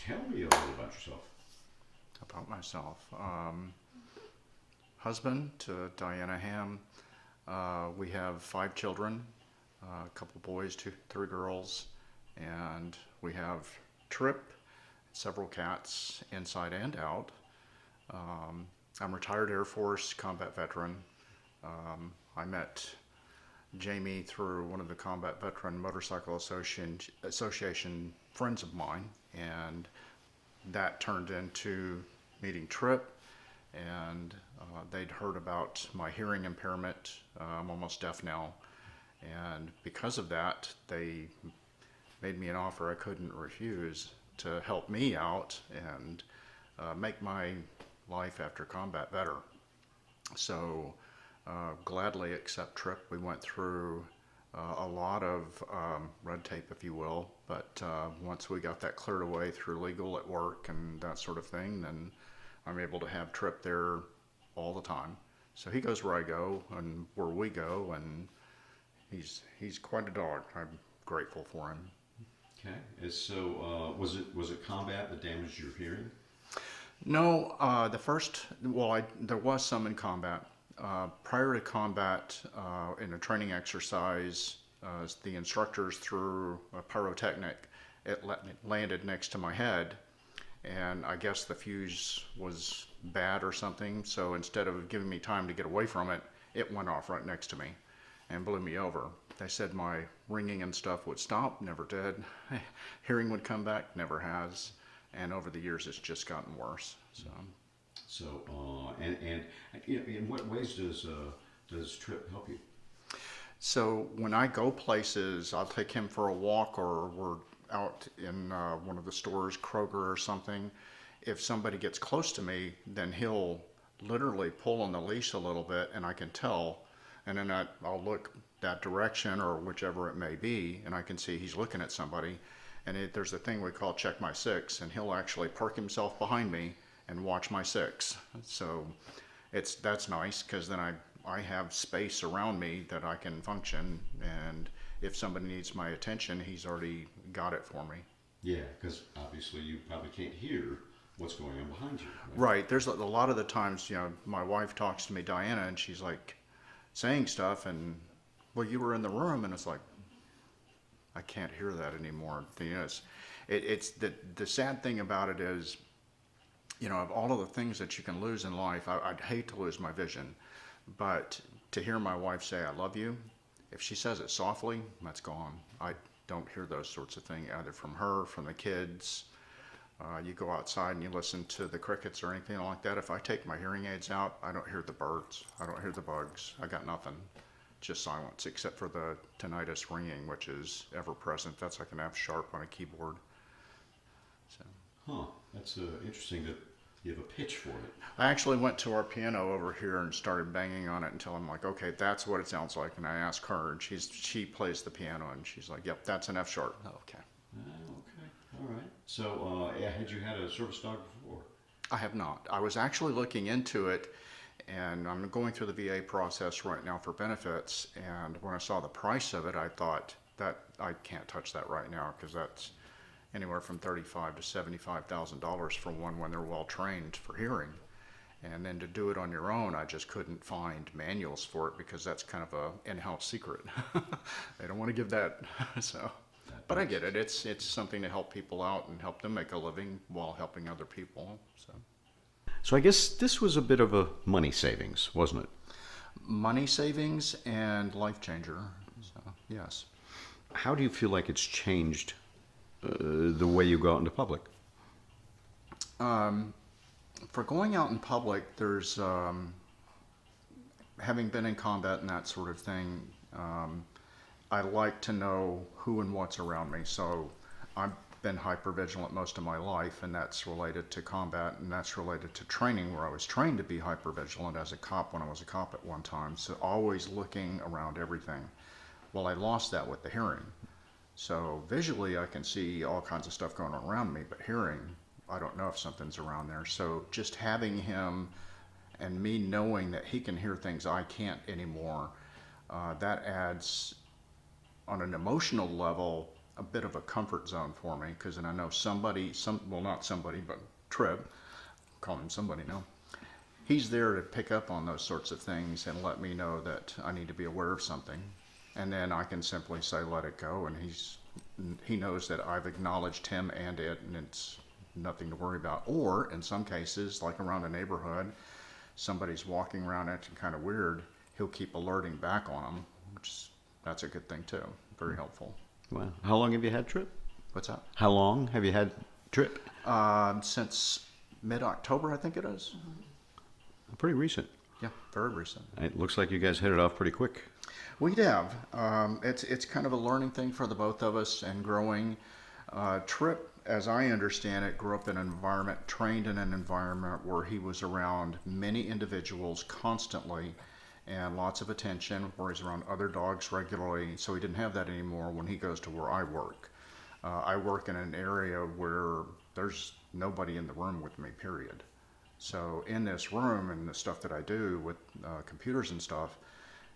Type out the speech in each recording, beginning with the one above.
Tell me a little about yourself. About myself. Husband to Diana Ham. We have 5 children, a couple boys, 3 girls, and we have Trip, several cats, inside and out. I'm a retired Air Force combat veteran. I met Jamie through one of the Combat Veteran Motorcycle Association friends of mine, and that turned into meeting Trip, and they'd heard about my hearing impairment. I'm almost deaf now, and because of that, they made me an offer I couldn't refuse to help me out and make my life after combat better. So gladly accept Trip. We went through a lot of red tape, if you will, but once we got that cleared away through legal at work and that sort of thing, then I'm able to have Trip there all the time. So he goes where I go and where we go, and he's quite a dog. I'm grateful for him. Okay. And so, was it combat that damaged your hearing? No, there was some in combat. Prior to combat, in a training exercise, the instructors threw a pyrotechnic. It landed next to my head, and I guess the fuse was bad or something. So instead of giving me time to get away from it, it went off right next to me and blew me over. They said my ringing and stuff would stop, never did. Hearing would come back, never has. And over the years, it's just gotten worse. So, and in what ways does Trip help you? So when I go places, I'll take him for a walk, or we're out in one of the stores, Kroger or something. If somebody gets close to me, then he'll literally pull on the leash a little bit, and I can tell. And then I'll look that direction or whichever it may be, and I can see he's looking at somebody. And there's a thing we call check my 6, and he'll actually park himself behind me and watch my 6. So that's nice, because then I have space around me that I can function, and if somebody needs my attention, he's already got it for me. Yeah, because obviously you probably can't hear what's going on behind you. Right. There's a lot of the times, my wife talks to me, Diana, and she's like saying stuff, and, well, you were in the room, and it's like, I can't hear that anymore. It's the sad thing about it is, of all of the things that you can lose in life, I'd hate to lose my vision, but to hear my wife say, I love you, if she says it softly, that's gone. I don't hear those sorts of things either from her, from the kids. You go outside and you listen to the crickets or anything like that. If I take my hearing aids out, I don't hear the birds. I don't hear the bugs. I got nothing. Just silence, except for the tinnitus ringing, which is ever present. That's like an F sharp on a keyboard. So. That's interesting that you have a pitch for it. I actually went to our piano over here and started banging on it until I'm like, okay, that's what it sounds like. And I asked her, and she plays the piano, and she's like, yep, that's an F sharp. Oh, okay. Okay, all right. So, had you had a service dog before? I have not. I was actually looking into it, and I'm going through the VA process right now for benefits, and when I saw the price of it, I thought that I can't touch that right now, because that's anywhere from $35,000 to $75,000 for one when they're well trained for hearing. And then to do it on your own, I just couldn't find manuals for it, because that's kind of a in-house secret. They don't want to give that. So, but I get it. It's something to help people out and help them make a living while helping other people. So I guess this was a bit of a money savings, wasn't it? Money savings and life changer. So, yes. How do you feel like it's changed the way you go out into public? For going out in public, there's, having been in combat and that sort of thing, I like to know who and what's around me. So I've been hypervigilant most of my life, and that's related to combat, and that's related to training, where I was trained to be hypervigilant as a cop when I was a cop at one time. So always looking around everything. Well, I lost that with the hearing. So visually, I can see all kinds of stuff going on around me, but hearing, I don't know if something's around there. So just having him and me knowing that he can hear things I can't anymore, that adds, on an emotional level, a bit of a comfort zone for me, because then I know well, not somebody, but Trip, call him somebody now. He's there to pick up on those sorts of things and let me know that I need to be aware of something. And then I can simply say, let it go. And he knows that I've acknowledged him and it, and it's nothing to worry about. Or in some cases, like around the neighborhood, somebody's walking around acting kind of weird, he'll keep alerting back on them, that's a good thing too. Very helpful. Wow. How long have you had Trip? What's that? How long have you had Trip? Since mid-October, I think it is. Pretty recent. Yeah, very recent. It looks like you guys hit it off pretty quick. We have. It's kind of a learning thing for the both of us and growing. Trip, as I understand it, grew up in an environment, trained in an environment where he was around many individuals constantly and lots of attention, where he's around other dogs regularly. So he didn't have that anymore when he goes to where I work. I work in an area where there's nobody in the room with me, period. So in this room and the stuff that I do with computers and stuff,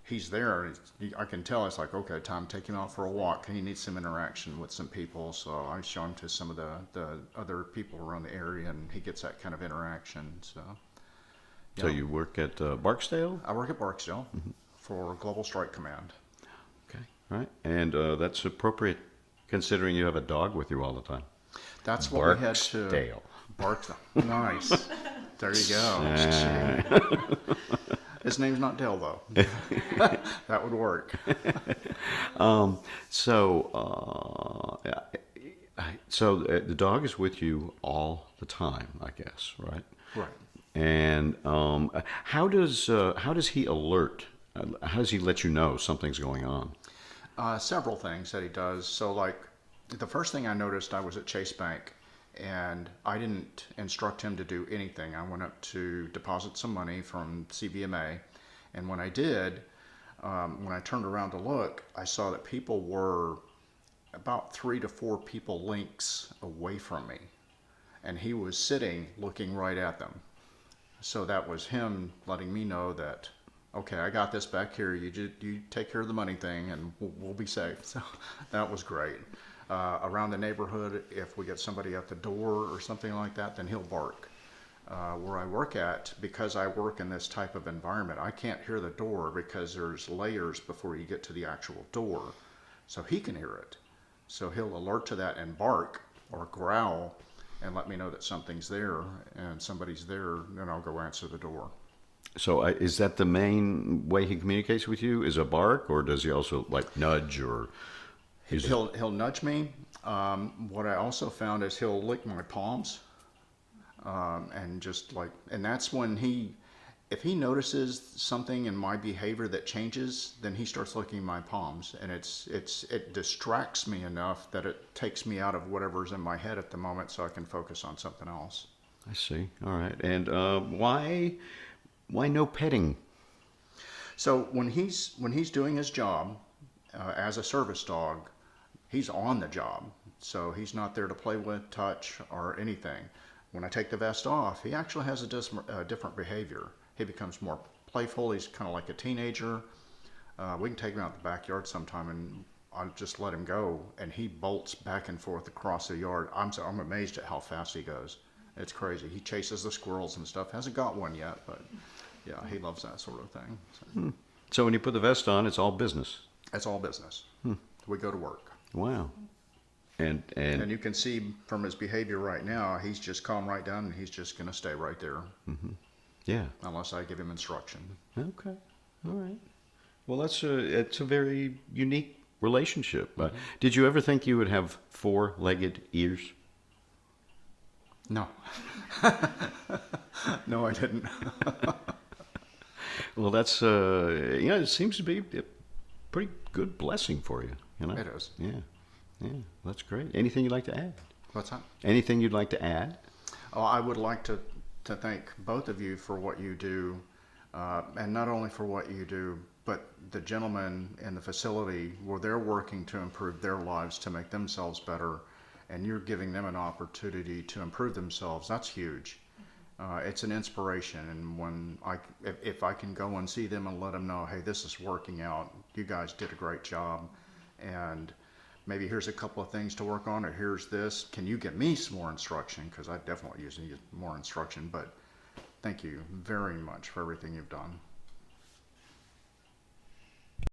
he's there. I can tell it's like, okay, time to take him out for a walk. He needs some interaction with some people. So I show him to some of the other people around the area, and he gets that kind of interaction. So, So you work at Barksdale? I work at Barksdale for Global Strike Command. Okay. All right. And that's appropriate considering you have a dog with you all the time. That's what we had to... Barksdale. Barksdale. Nice. There you go. His name's not Dale, though. That would work. So the dog is with you all the time, I guess, right? Right. And how does he alert? How does he let you know something's going on? Several things that he does. So, like, the first thing I noticed, I was at Chase Bank, and I didn't instruct him to do anything. I went up to deposit some money from CVMA, and when I did, when I turned around to look, I saw that people were about 3 to 4 people lengths away from me, and he was sitting looking right at them. So that was him letting me know that, okay, I got this back here. You take care of the money thing, and we'll be safe. So that was great. Around the neighborhood, if we get somebody at the door or something like that, then he'll bark. Where I work at, because I work in this type of environment, I can't hear the door because there's layers before you get to the actual door. So he can hear it. So he'll alert to that and bark or growl and let me know that something's there and somebody's there, then I'll go answer the door. So is that the main way he communicates with you? Is a bark, or does he also like nudge or? He'll nudge me. What I also found is he'll lick my palms, and just like, and that's when if he notices something in my behavior that changes, then he starts licking my palms, and it distracts me enough that it takes me out of whatever's in my head at the moment, so I can focus on something else. I see. All right. And why no petting? So when he's doing his job as a service dog, he's on the job, so he's not there to play with, touch, or anything. When I take the vest off, he actually has a different behavior. He becomes more playful. He's kind of like a teenager. We can take him out in the backyard sometime, and I'll just let him go, and he bolts back and forth across the yard. I'm amazed at how fast he goes. It's crazy. He chases the squirrels and stuff. Hasn't got one yet, but yeah, he loves that sort of thing. So, So when you put the vest on, it's all business. it's all business. We go to work. Wow. And And you can see from his behavior right now, he's just calmed right down, and he's just going to stay right there yeah. unless I give him instruction. Okay. All right. Well, it's a very unique relationship. Did you ever think you would have 4-legged ears? No. No, I didn't. Well, that's it seems to be a pretty good blessing for you. It is. Yeah. That's great. Anything you'd like to add? What's that? Anything you'd like to add? Oh, I would like to thank both of you for what you do, and not only for what you do, but the gentlemen in the facility where they're working to improve their lives to make themselves better, and you're giving them an opportunity to improve themselves. That's huge. It's an inspiration, and if I can go and see them and let them know, hey, this is working out. You guys did a great job, and maybe here's a couple of things to work on, or here's this. Can you get me some more instruction? Because I definitely need more instruction. But thank you very much for everything you've done.